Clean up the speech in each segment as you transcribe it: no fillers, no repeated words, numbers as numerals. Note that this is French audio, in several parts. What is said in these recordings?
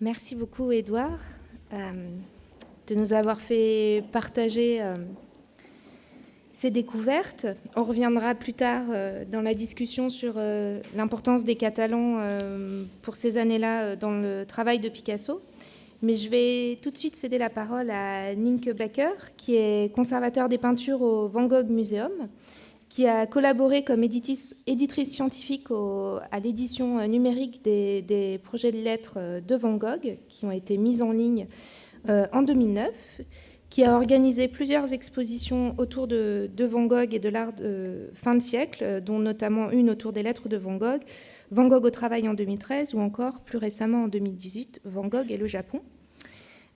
Merci beaucoup, Édouard, de nous avoir fait partager ces découvertes. On reviendra plus tard dans la discussion sur l'importance des Catalans pour ces années-là dans le travail de Picasso. Mais je vais tout de suite céder la parole à Nienke Bekker, qui est conservateur des peintures au Van Gogh Museum, qui a collaboré comme éditrice scientifique à l'édition numérique des projets de lettres de Van Gogh, qui ont été mis en ligne en 2009, qui a organisé plusieurs expositions autour de Van Gogh et de l'art de fin de siècle, dont notamment une autour des lettres de Van Gogh au travail en 2013, ou encore plus récemment en 2018, Van Gogh et le Japon.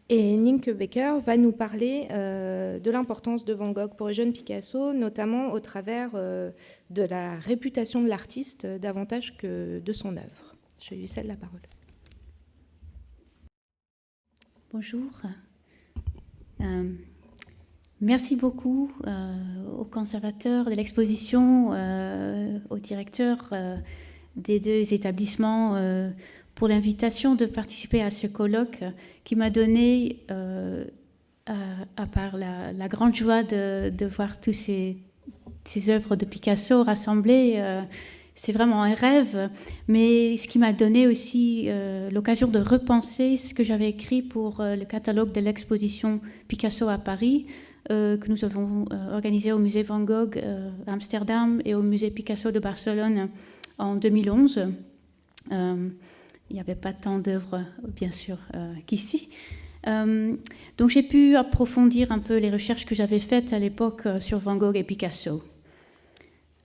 Et Nienke Bekker va nous parler de l'importance de Van Gogh pour le jeune Picasso, notamment au travers de la réputation de l'artiste davantage que de son œuvre. Je lui cède la parole. Bonjour. Merci beaucoup au conservateur de l'exposition, au directeur des deux établissements pour l'invitation de participer à ce colloque qui m'a donné, à part la grande joie de voir tous ces œuvres de Picasso rassemblées. C'est vraiment un rêve, mais ce qui m'a donné aussi l'occasion de repenser ce que j'avais écrit pour le catalogue de l'exposition Picasso à Paris, que nous avons organisé au musée Van Gogh à Amsterdam et au musée Picasso de Barcelone en 2011. Il n'y avait pas tant d'œuvres, bien sûr, qu'ici. Donc j'ai pu approfondir un peu les recherches que j'avais faites à l'époque sur Van Gogh et Picasso.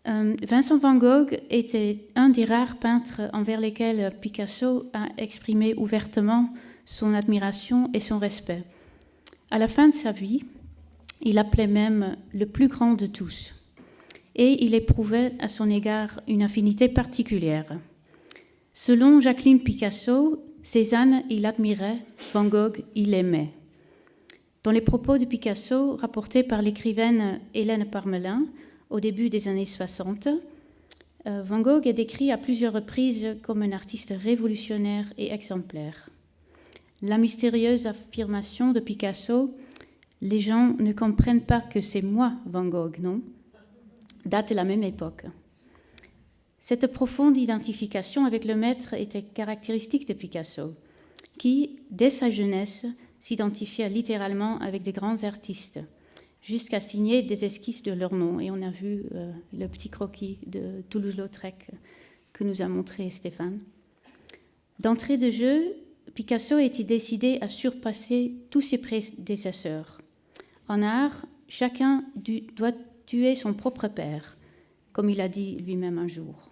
Vincent Van Gogh était un des rares peintres envers lesquels Picasso a exprimé ouvertement son admiration et son respect. À la fin de sa vie, il l'appelait même le plus grand de tous. Et il éprouvait à son égard une affinité particulière. Selon Jacqueline Picasso, Cézanne, il admirait, Van Gogh, il aimait. Dans les propos de Picasso, rapportés par l'écrivaine Hélène Parmelin au début des années 60, Van Gogh est décrit à plusieurs reprises comme un artiste révolutionnaire et exemplaire. La mystérieuse affirmation de Picasso, « Les gens ne comprennent pas que c'est moi, Van Gogh, non ?» date de la même époque. Cette profonde identification avec le maître était caractéristique de Picasso, qui, dès sa jeunesse, s'identifiait littéralement avec des grands artistes, jusqu'à signer des esquisses de leur nom. Et on a vu le petit croquis de Toulouse-Lautrec que nous a montré Stéphane. D'entrée de jeu, Picasso était décidé à surpasser tous ses prédécesseurs. En art, chacun doit tuer son propre père, comme il a dit lui-même un jour.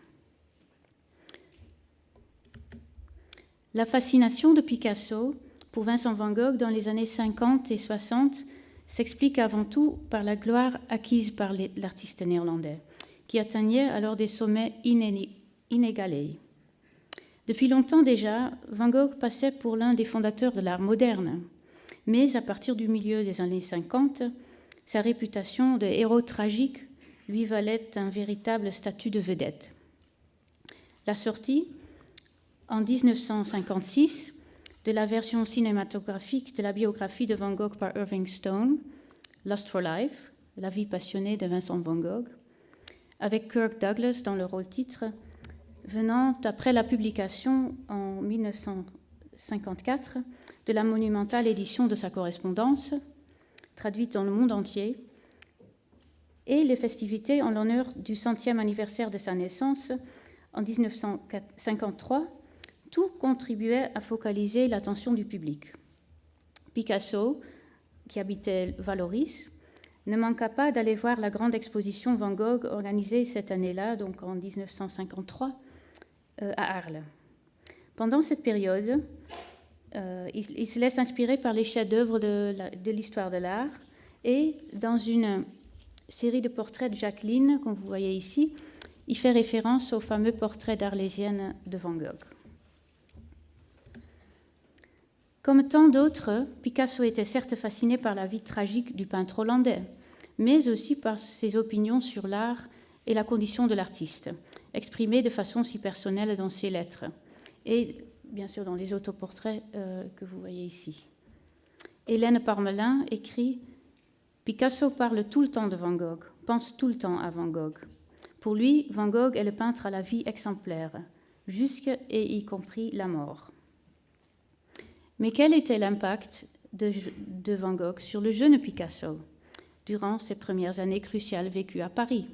La fascination de Picasso pour Vincent Van Gogh dans les années 50 et 60 s'explique avant tout par la gloire acquise par l'artiste néerlandais, qui atteignait alors des sommets inégalés. Depuis longtemps déjà, Van Gogh passait pour l'un des fondateurs de l'art moderne, mais à partir du milieu des années 50, sa réputation de héros tragique lui valait un véritable statut de vedette. La sortie, en 1956, de la version cinématographique de la biographie de Van Gogh par Irving Stone, Lust for Life, la vie passionnée de Vincent Van Gogh, avec Kirk Douglas dans le rôle-titre, venant après la publication en 1954 de la monumentale édition de sa correspondance, traduite dans le monde entier, et les festivités en l'honneur du 100e anniversaire de sa naissance en 1953, tout contribuait à focaliser l'attention du public. Picasso, qui habitait Vallauris, ne manqua pas d'aller voir la grande exposition Van Gogh organisée cette année-là, donc en 1953, à Arles. Pendant cette période, il se laisse inspirer par les chefs-d'œuvre de l'histoire de l'art et dans une série de portraits de Jacqueline, comme vous voyez ici, il fait référence au fameux portrait d'Arlésienne de Van Gogh. Comme tant d'autres, Picasso était certes fasciné par la vie tragique du peintre hollandais, mais aussi par ses opinions sur l'art et la condition de l'artiste, exprimées de façon si personnelle dans ses lettres. Et bien sûr dans les autoportraits que vous voyez ici. Hélène Parmelin écrit « Picasso parle tout le temps de Van Gogh, pense tout le temps à Van Gogh. Pour lui, Van Gogh est le peintre à la vie exemplaire, jusque et y compris la mort. » Mais quel était l'impact de Van Gogh sur le jeune Picasso durant ses premières années cruciales vécues à Paris?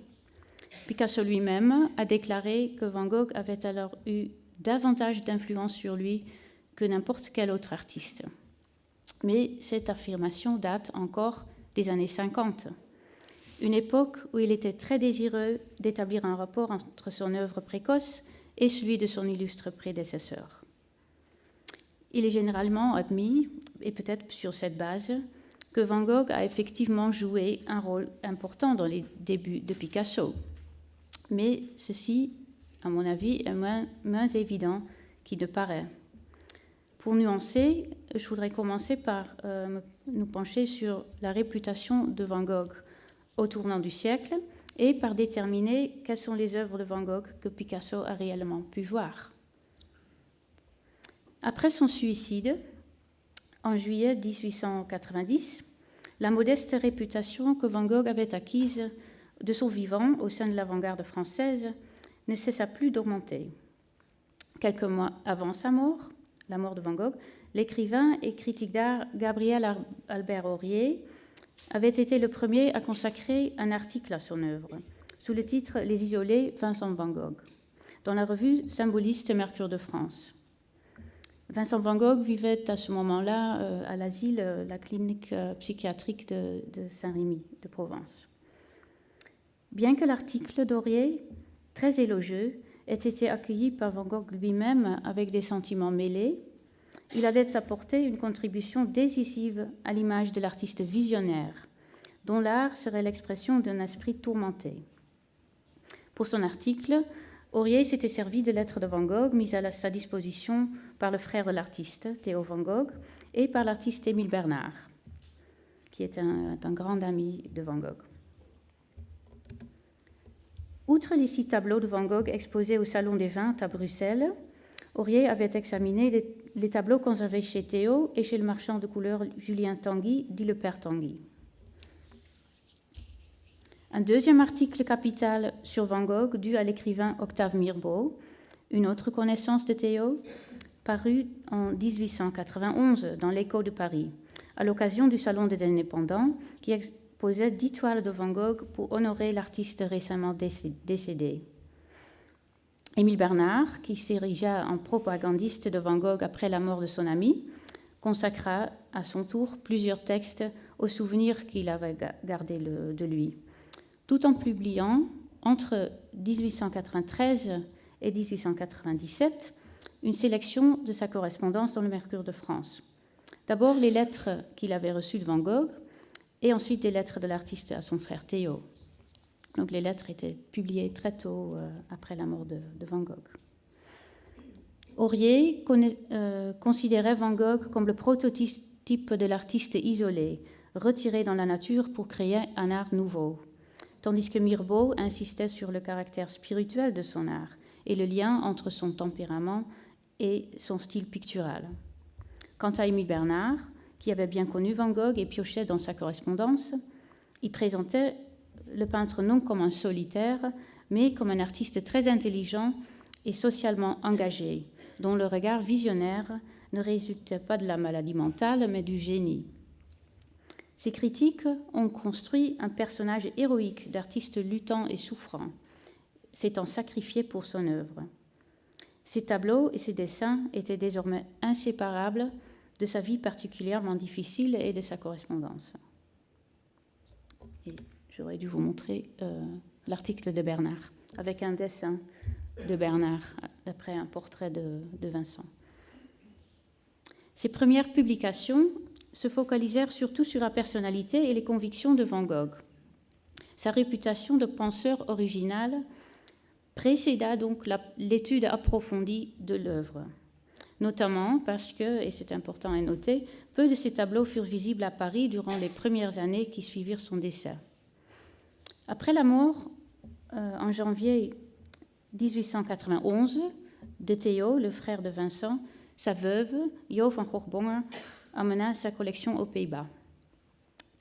Picasso lui-même a déclaré que Van Gogh avait alors eu davantage d'influence sur lui que n'importe quel autre artiste. Mais cette affirmation date encore des années 50, une époque où il était très désireux d'établir un rapport entre son œuvre précoce et celui de son illustre prédécesseur. Il est généralement admis, et peut-être sur cette base, que Van Gogh a effectivement joué un rôle important dans les débuts de Picasso. Mais ceci, à mon avis, est moins évident qu'il ne paraît. Pour nuancer, je voudrais commencer par nous pencher sur la réputation de Van Gogh au tournant du siècle et par déterminer quelles sont les œuvres de Van Gogh que Picasso a réellement pu voir. Après son suicide, en juillet 1890, la modeste réputation que Van Gogh avait acquise de son vivant au sein de l'avant-garde française ne cessa plus d'augmenter. Quelques mois avant sa mort, la mort de Van Gogh, l'écrivain et critique d'art Gabriel Albert Aurier avait été le premier à consacrer un article à son œuvre, sous le titre « Les isolés Vincent Van Gogh », dans la revue symboliste Mercure de France. Vincent Van Gogh vivait à ce moment-là à l'asile, la clinique psychiatrique de Saint-Rémy de Provence. Bien que l'article d'Aurier, très élogieux, ait été accueilli par Van Gogh lui-même avec des sentiments mêlés, il allait apporter une contribution décisive à l'image de l'artiste visionnaire, dont l'art serait l'expression d'un esprit tourmenté. Pour son article, Aurier s'était servi de lettres de Van Gogh mises à sa disposition par le frère de l'artiste, Théo Van Gogh, et par l'artiste Émile Bernard, qui était un grand ami de Van Gogh. Outre les 6 tableaux de Van Gogh exposés au Salon des Vins à Bruxelles, Aurier avait examiné les tableaux conservés chez Théo et chez le marchand de couleurs Julien Tanguy, dit le père Tanguy. Un deuxième article capital sur Van Gogh, dû à l'écrivain Octave Mirbeau, une autre connaissance de Théo, paru en 1891 dans l'Écho de Paris, à l'occasion du Salon des Indépendants, qui exposait 10 toiles de Van Gogh pour honorer l'artiste récemment décédé. Émile Bernard, qui s'érigea en propagandiste de Van Gogh après la mort de son ami, consacra à son tour plusieurs textes aux souvenirs qu'il avait gardés de lui, tout en publiant entre 1893 et 1897 une sélection de sa correspondance dans le Mercure de France. D'abord les lettres qu'il avait reçues de Van Gogh et ensuite des lettres de l'artiste à son frère Théo. Donc les lettres étaient publiées très tôt après la mort de Van Gogh. Aurier considérait Van Gogh comme le prototype de l'artiste isolé, retiré dans la nature pour créer un art nouveau, tandis que Mirbeau insistait sur le caractère spirituel de son art et le lien entre son tempérament et son style pictural. Quant à Émile Bernard, qui avait bien connu Van Gogh et piochait dans sa correspondance, il présentait le peintre non comme un solitaire, mais comme un artiste très intelligent et socialement engagé, dont le regard visionnaire ne résultait pas de la maladie mentale, mais du génie. Ces critiques ont construit un personnage héroïque d'artiste luttant et souffrant, s'étant sacrifié pour son œuvre. Ses tableaux et ses dessins étaient désormais inséparables de sa vie particulièrement difficile et de sa correspondance. Et j'aurais dû vous montrer l'article de Bernard, avec un dessin de Bernard, d'après un portrait de Vincent. Ses premières publications se focalisèrent surtout sur la personnalité et les convictions de Van Gogh. Sa réputation de penseur original précéda donc l'étude approfondie de l'œuvre, notamment parce que, et c'est important à noter, peu de ses tableaux furent visibles à Paris durant les premières années qui suivirent son décès. Après la mort, en janvier 1891, de Théo, le frère de Vincent, Sa veuve, Jo van Gogh-Bonger, amena sa collection aux Pays-Bas.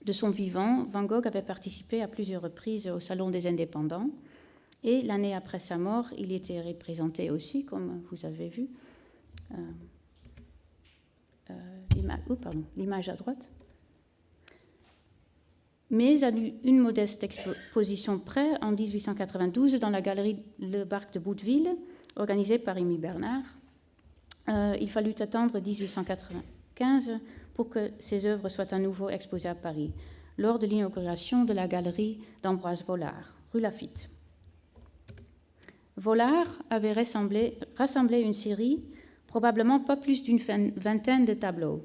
De son vivant, Van Gogh avait participé à plusieurs reprises au Salon des Indépendants et l'année après sa mort, il était représenté aussi, comme vous avez vu, l'image à droite. Mais à une modeste exposition près, en 1892, dans la galerie Le Barque de Bouteville, organisée par Émile Bernard, il fallut attendre 1895 pour que ses œuvres soient à nouveau exposées à Paris, lors de l'inauguration de la galerie d'Ambroise Vollard, rue Laffitte. Vollard avait rassemblé une série, probablement pas plus d'une vingtaine de tableaux.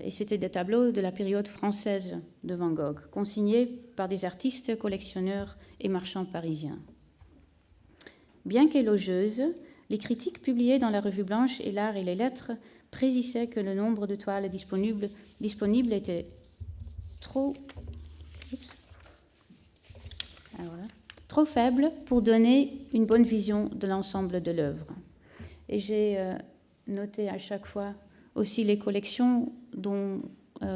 Et c'était des tableaux de la période française de Van Gogh, consignés par des artistes, collectionneurs et marchands parisiens. Bien qu'élogieuses, les critiques publiées dans la Revue Blanche et l'Art et les Lettres précisaient que le nombre de toiles disponibles était trop faible pour donner une bonne vision de l'ensemble de l'œuvre. Et j'ai noté à chaque fois aussi les collections dont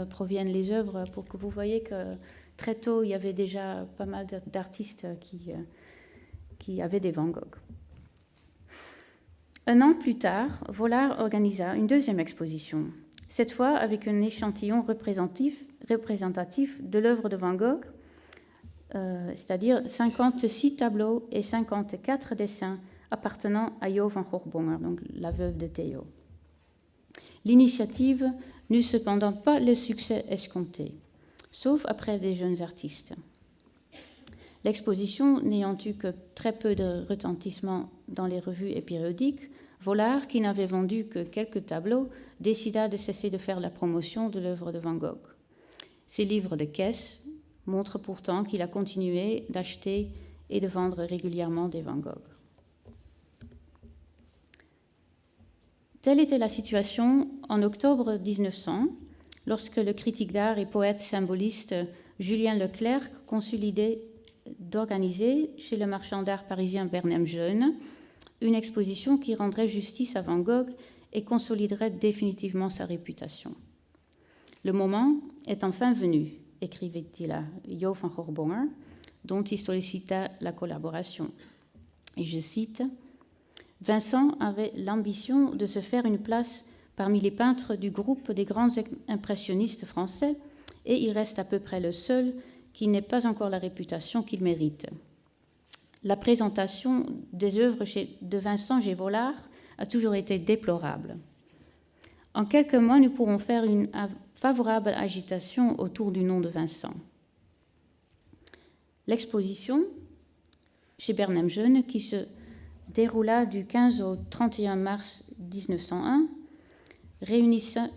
proviennent les œuvres pour que vous voyez que très tôt, il y avait déjà pas mal d'artistes qui avaient des Van Gogh. Un an plus tard, Vollard organisa une deuxième exposition, cette fois avec un échantillon représentatif de l'œuvre de Van Gogh, c'est-à-dire 56 tableaux et 54 dessins appartenant à Jo van Gogh-Bonger, donc la veuve de Theo. L'initiative n'eut cependant pas le succès escompté, sauf après des jeunes artistes. L'exposition n'ayant eu que très peu de retentissement dans les revues et périodiques, Vollard, qui n'avait vendu que quelques tableaux, décida de cesser de faire la promotion de l'œuvre de Van Gogh. Ses livres de caisse montrent pourtant qu'il a continué d'acheter et de vendre régulièrement des Van Gogh. Telle était la situation en octobre 1900, lorsque le critique d'art et poète symboliste Julien Leclerc conçut l'idée d'organiser chez le marchand d'art parisien Bernheim Jeune une exposition qui rendrait justice à Van Gogh et consoliderait définitivement sa réputation. Le moment est enfin venu, écrivait-il à Jo van Gogh-Bonger, dont il sollicita la collaboration. Et je cite, « Vincent avait l'ambition de se faire une place parmi les peintres du groupe des grands impressionnistes français et il reste à peu près le seul qui n'ait pas encore la réputation qu'il mérite. La présentation des œuvres de Vincent chez Vollard a toujours été déplorable. En quelques mois, nous pourrons faire une favorable agitation autour du nom de Vincent. » L'exposition chez Bernheim Jeune, qui se déroula du 15 au 31 mars 1901, réunissait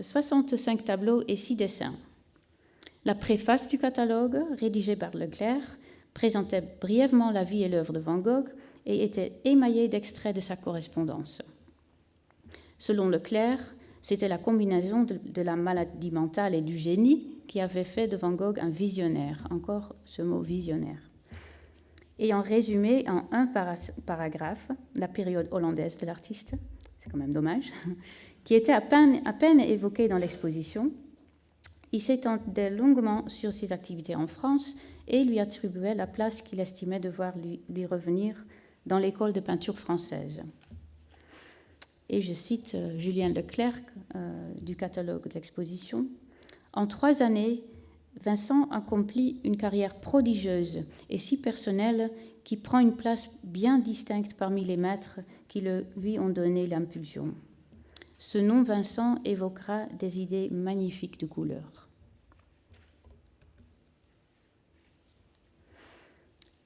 65 tableaux et 6 dessins. La préface du catalogue, rédigée par Leclerc, présentait brièvement la vie et l'œuvre de Van Gogh et était émaillée d'extraits de sa correspondance. Selon Leclerc, c'était la combinaison de la maladie mentale et du génie qui avait fait de Van Gogh un visionnaire, encore ce mot visionnaire. Ayant résumé en un paragraphe la période hollandaise de l'artiste, c'est quand même dommage, qui était à peine évoquée dans l'exposition, il s'étendait longuement sur ses activités en France et lui attribuait la place qu'il estimait devoir lui revenir dans l'école de peinture française. Et je cite Julien Leclerc du catalogue de l'exposition. « En 3 années, Vincent accomplit une carrière prodigieuse et si personnelle qui prend une place bien distincte parmi les maîtres qui lui ont donné l'impulsion. Ce nom Vincent évoquera des idées magnifiques de couleurs. »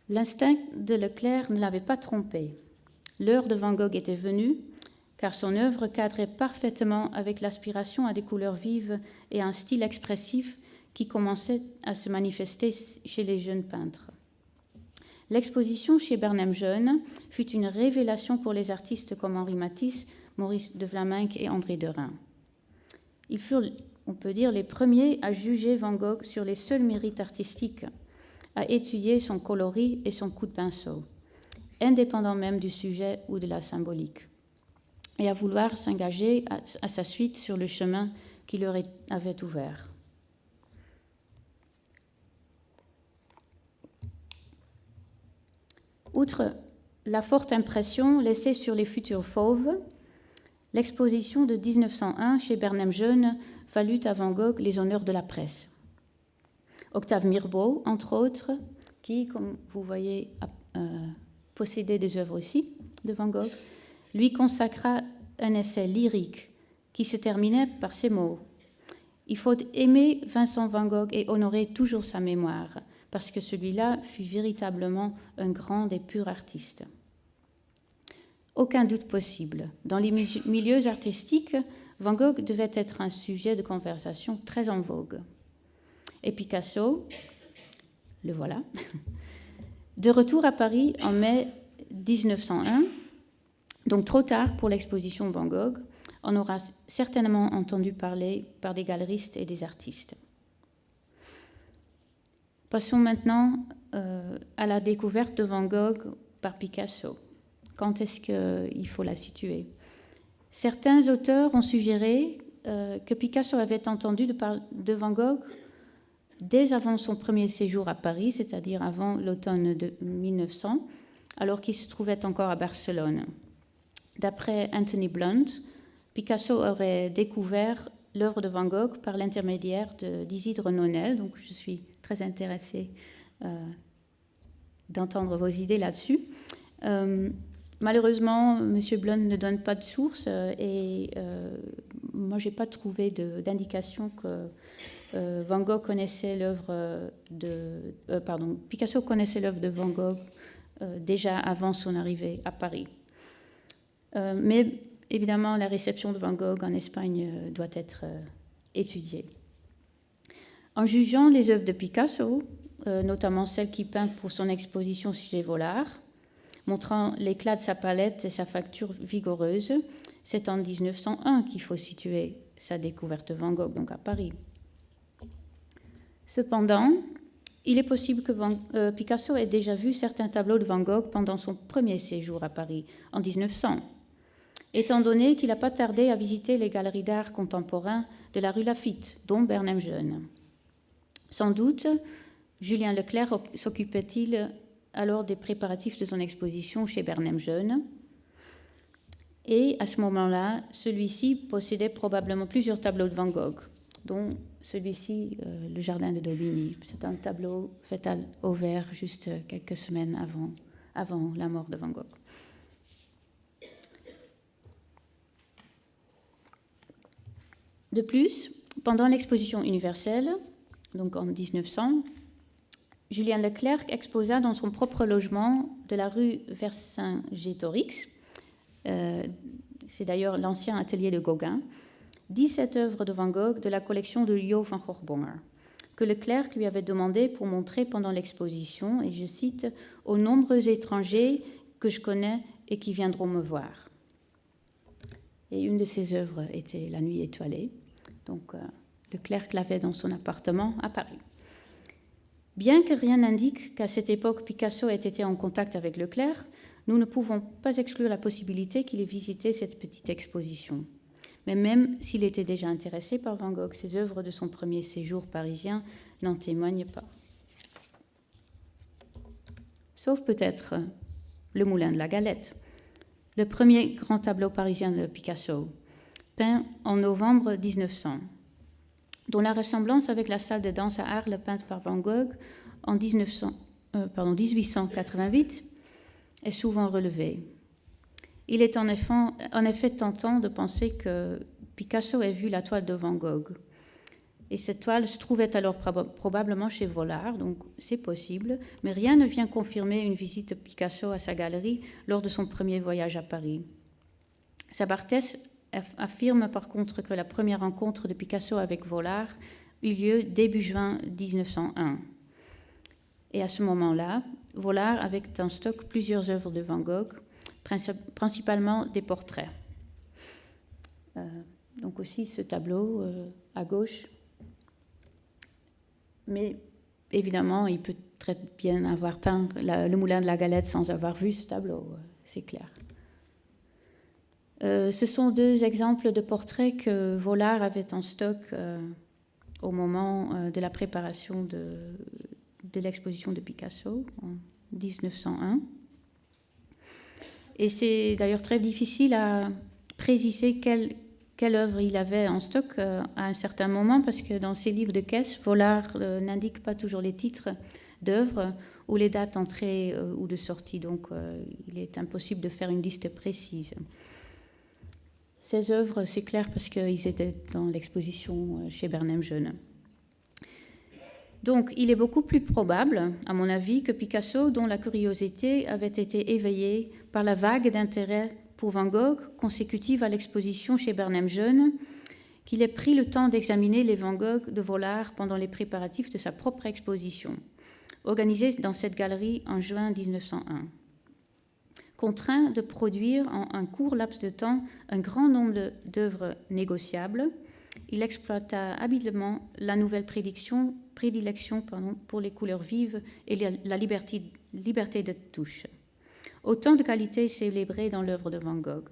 L'instinct de Leclerc ne l'avait pas trompé. L'heure de Van Gogh était venue, car son œuvre cadrait parfaitement avec l'aspiration à des couleurs vives et un style expressif qui commençait à se manifester chez les jeunes peintres. L'exposition chez Bernheim Jeune fut une révélation pour les artistes comme Henri Matisse, Maurice de Vlaminck et André Derain. Ils furent, on peut dire, les premiers à juger Van Gogh sur les seuls mérites artistiques, à étudier son coloris et son coup de pinceau, indépendant même du sujet ou de la symbolique. et à vouloir s'engager à sa suite sur le chemin qui leur avait ouvert. Outre la forte impression laissée sur les futurs fauves, l'exposition de 1901 chez Bernheim Jeune valut à Van Gogh les honneurs de la presse. Octave Mirbeau, entre autres, qui, comme vous voyez, possédait des œuvres aussi de Van Gogh, lui consacra un essai lyrique qui se terminait par ces mots. « Il faut aimer Vincent Van Gogh et honorer toujours sa mémoire, parce que celui-là fut véritablement un grand et pur artiste. » Aucun doute possible. Dans les milieux artistiques, Van Gogh devait être un sujet de conversation très en vogue. Et Picasso, le voilà, de retour à Paris en mai 1901, donc trop tard pour l'exposition Van Gogh, on aura certainement entendu parler par des galeristes et des artistes. Passons maintenant à la découverte de Van Gogh par Picasso. Quand est-ce qu'il faut la situer? Certains auteurs ont suggéré que Picasso avait entendu de Van Gogh dès avant son premier séjour à Paris, c'est-à-dire avant l'automne de 1900, alors qu'il se trouvait encore à Barcelone. D'après Anthony Blunt, Picasso aurait découvert l'œuvre de Van Gogh par l'intermédiaire d'Isidre Nonel, donc je suis très intéressée d'entendre vos idées là-dessus. Malheureusement, M. Blunt ne donne pas de source et moi, je n'ai pas trouvé d'indication que Van Gogh connaissait l'œuvre Picasso connaissait l'œuvre de Van Gogh déjà avant son arrivée à Paris. Mais évidemment, la réception de Van Gogh en Espagne doit être étudiée. En jugeant les œuvres de Picasso, notamment celles qu'il peint pour son exposition Sujet Volard, montrant l'éclat de sa palette et sa facture vigoureuse, c'est en 1901 qu'il faut situer sa découverte de Van Gogh, donc à Paris. Cependant, il est possible que Picasso ait déjà vu certains tableaux de Van Gogh pendant son premier séjour à Paris, en 1900, étant donné qu'il n'a pas tardé à visiter les galeries d'art contemporain de la rue Laffitte, dont Bernheim Jeune. Sans doute, Julien Leclerc s'occupait-il alors des préparatifs de son exposition chez Bernheim Jeune. Et à ce moment-là, celui-ci possédait probablement plusieurs tableaux de Van Gogh, dont celui-ci, le Jardin de Daubigny. C'est un tableau fait à Auvers juste quelques semaines avant la mort de Van Gogh. De plus, pendant l'exposition universelle, donc en 1900, Julien Leclerc exposa dans son propre logement de la rue Vercingétorix, c'est d'ailleurs l'ancien atelier de Gauguin, 17 œuvres de Van Gogh de la collection de Lio van Gogh-Bonger, que Leclerc lui avait demandé pour montrer pendant l'exposition, et je cite, « aux nombreux étrangers que je connais et qui viendront me voir ». Et une de ces œuvres était La Nuit étoilée, donc Leclerc l'avait dans son appartement à Paris. Bien que rien n'indique qu'à cette époque Picasso ait été en contact avec Leclerc, nous ne pouvons pas exclure la possibilité qu'il ait visité cette petite exposition. Mais même s'il était déjà intéressé par Van Gogh, ses œuvres de son premier séjour parisien n'en témoignent pas. Sauf peut-être Le Moulin de la Galette, le premier grand tableau parisien de Picasso, peint en novembre 1900, dont la ressemblance avec la salle de danse à Arles peinte par Van Gogh en 1888 est souvent relevée. Il est en effet tentant de penser que Picasso ait vu la toile de Van Gogh. Et cette toile se trouvait alors probablement chez Vollard, donc c'est possible, mais rien ne vient confirmer une visite de Picasso à sa galerie lors de son premier voyage à Paris. Sabartès affirme par contre que la première rencontre de Picasso avec Vollard eut lieu début juin 1901. Et à ce moment-là, Vollard avait en stock plusieurs œuvres de Van Gogh, principalement des portraits. Donc aussi ce tableau à gauche. Mais évidemment, il peut très bien avoir peint le Moulin de la Galette sans avoir vu ce tableau, c'est clair. Ce sont deux exemples de portraits que Vollard avait en stock au moment de la préparation de l'exposition de Picasso en 1901. Et c'est d'ailleurs très difficile à préciser quelle œuvre il avait en stock à un certain moment, parce que dans ses livres de caisse, Vollard n'indique pas toujours les titres d'œuvres ou les dates d'entrée ou de sortie, donc il est impossible de faire une liste précise. Ces œuvres, c'est clair parce qu'ils étaient dans l'exposition chez Bernheim Jeune. Donc, il est beaucoup plus probable, à mon avis, que Picasso, dont la curiosité avait été éveillée par la vague d'intérêt pour Van Gogh consécutive à l'exposition chez Bernheim Jeune, qu'il ait pris le temps d'examiner les Van Gogh de Vollard pendant les préparatifs de sa propre exposition, organisée dans cette galerie en juin 1901. Contraint de produire en un court laps de temps un grand nombre d'œuvres négociables, il exploita habilement la nouvelle prédilection pour les couleurs vives et la liberté de touche. Autant de qualités célébrées dans l'œuvre de Van Gogh.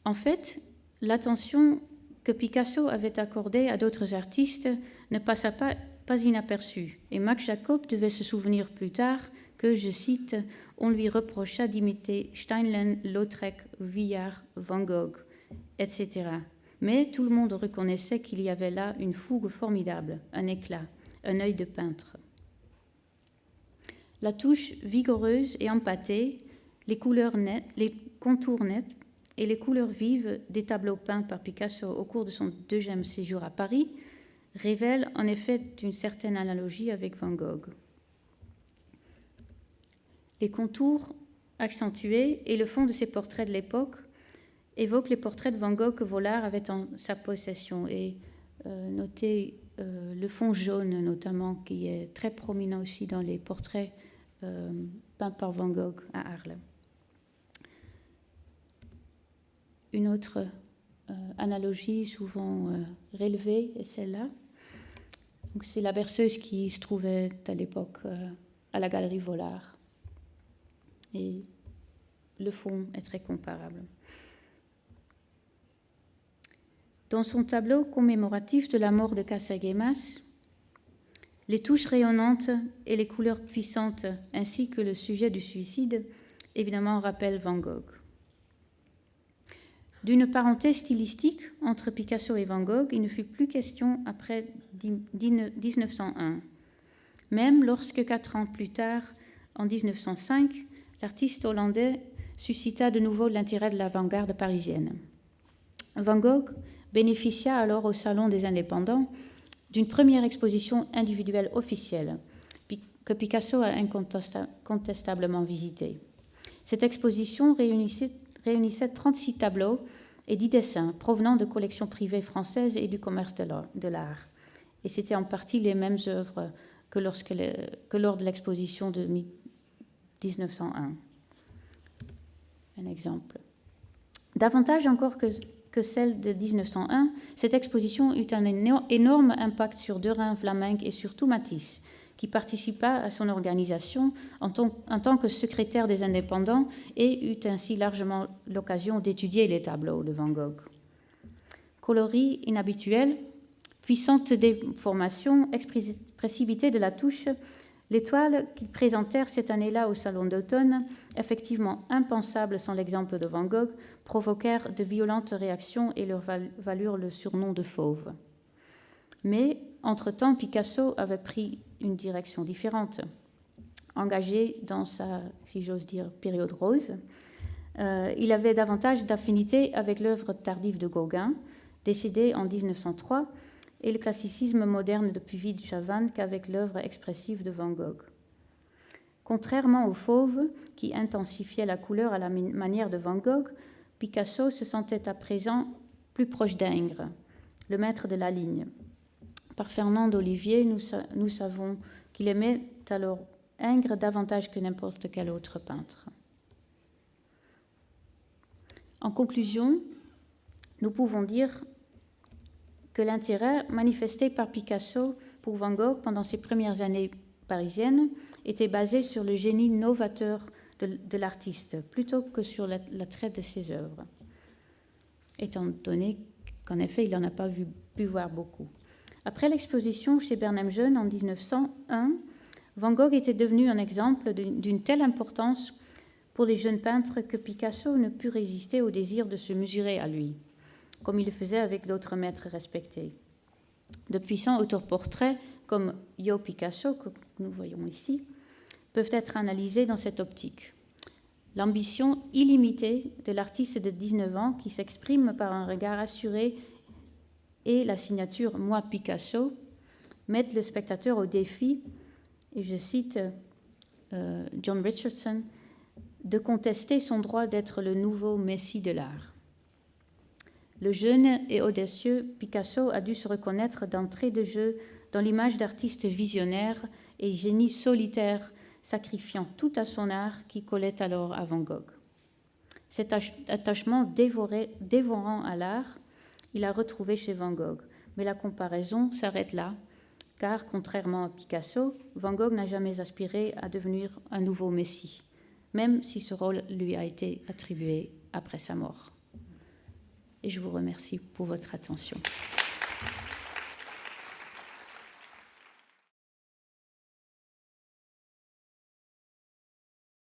En fait, l'attention que Picasso avait accordée à d'autres artistes ne passa pas inaperçue, et Max Jacob devait se souvenir plus tard que, je cite, « on lui reprocha d'imiter Steinlen, Lautrec, Vuillard, Van Gogh, etc. » Mais tout le monde reconnaissait qu'il y avait là une fougue formidable, un éclat, un œil de peintre. La touche vigoureuse et empâtée, les couleurs nettes, les contours nets et les couleurs vives des tableaux peints par Picasso au cours de son deuxième séjour à Paris révèlent en effet une certaine analogie avec Van Gogh. Les contours accentués et le fond de ses portraits de l'époque évoquent les portraits de Van Gogh que Vollard avait en sa possession. Et notez le fond jaune notamment, qui est très prominent aussi dans les portraits peints par Van Gogh à Arles. Une autre analogie souvent relevée est celle-là. Donc, c'est la berceuse qui se trouvait à l'époque à la galerie Vollard. Et le fond est très comparable. Dans son tableau commémoratif de la mort de Casagemas, les touches rayonnantes et les couleurs puissantes, ainsi que le sujet du suicide, évidemment rappellent Van Gogh. D'une parenthèse stylistique entre Picasso et Van Gogh, il ne fut plus question après 1901, même lorsque 4 ans plus tard, en 1905, l'artiste hollandais suscita de nouveau l'intérêt de l'avant-garde parisienne. Van Gogh bénéficia alors au Salon des Indépendants d'une première exposition individuelle officielle que Picasso a incontestablement visitée. Cette exposition réunissait 36 tableaux et 10 dessins provenant de collections privées françaises et du commerce de l'art. Et c'était en partie les mêmes œuvres que lors de l'exposition de 1901. Un exemple. Davantage encore que celle de 1901, cette exposition eut un énorme impact sur Derain, Vlaminck et surtout Matisse, qui participa à son organisation en tant que secrétaire des indépendants et eut ainsi largement l'occasion d'étudier les tableaux de Van Gogh. Coloris inhabituel, puissante déformation, expressivité de la touche, les toiles qu'ils présentèrent cette année-là au Salon d'automne, effectivement impensables sans l'exemple de Van Gogh, provoquèrent de violentes réactions et leur valurent le surnom de fauve. Mais, entre-temps, Picasso avait pris une direction différente. Engagé dans sa, si j'ose dire, période rose, il avait davantage d'affinité avec l'œuvre tardive de Gauguin, décédé en 1903, et le classicisme moderne de Puvis de Chavannes qu'avec l'œuvre expressive de Van Gogh. Contrairement au fauve, qui intensifiait la couleur à la manière de Van Gogh, Picasso se sentait à présent plus proche d'Ingres, le maître de la ligne. Par Fernand d'Olivier, nous savons qu'il aimait alors Ingres davantage que n'importe quel autre peintre. En conclusion, nous pouvons dire que l'intérêt manifesté par Picasso pour Van Gogh pendant ses premières années parisiennes était basé sur le génie novateur de l'artiste, plutôt que sur l'attrait de ses œuvres, étant donné qu'en effet, il n'en a pas pu voir beaucoup. Après l'exposition chez Bernheim Jeune en 1901, Van Gogh était devenu un exemple d'une telle importance pour les jeunes peintres que Picasso ne put résister au désir de se mesurer à lui, comme il le faisait avec d'autres maîtres respectés. De puissants autoportraits comme Yo Picasso, que nous voyons ici, peuvent être analysés dans cette optique. L'ambition illimitée de l'artiste de 19 ans qui s'exprime par un regard assuré et la signature « Moi Picasso » mettent le spectateur au défi, et je cite John Richardson, de contester son droit d'être le nouveau messie de l'art. Le jeune et audacieux Picasso a dû se reconnaître d'entrée de jeu dans l'image d'artiste visionnaire et génie solitaire, sacrifiant tout à son art qui collait alors à Van Gogh. Cet attachement dévorant à l'art, il a retrouvé chez Van Gogh. Mais la comparaison s'arrête là, car contrairement à Picasso, Van Gogh n'a jamais aspiré à devenir un nouveau messie, même si ce rôle lui a été attribué après sa mort. Et je vous remercie pour votre attention.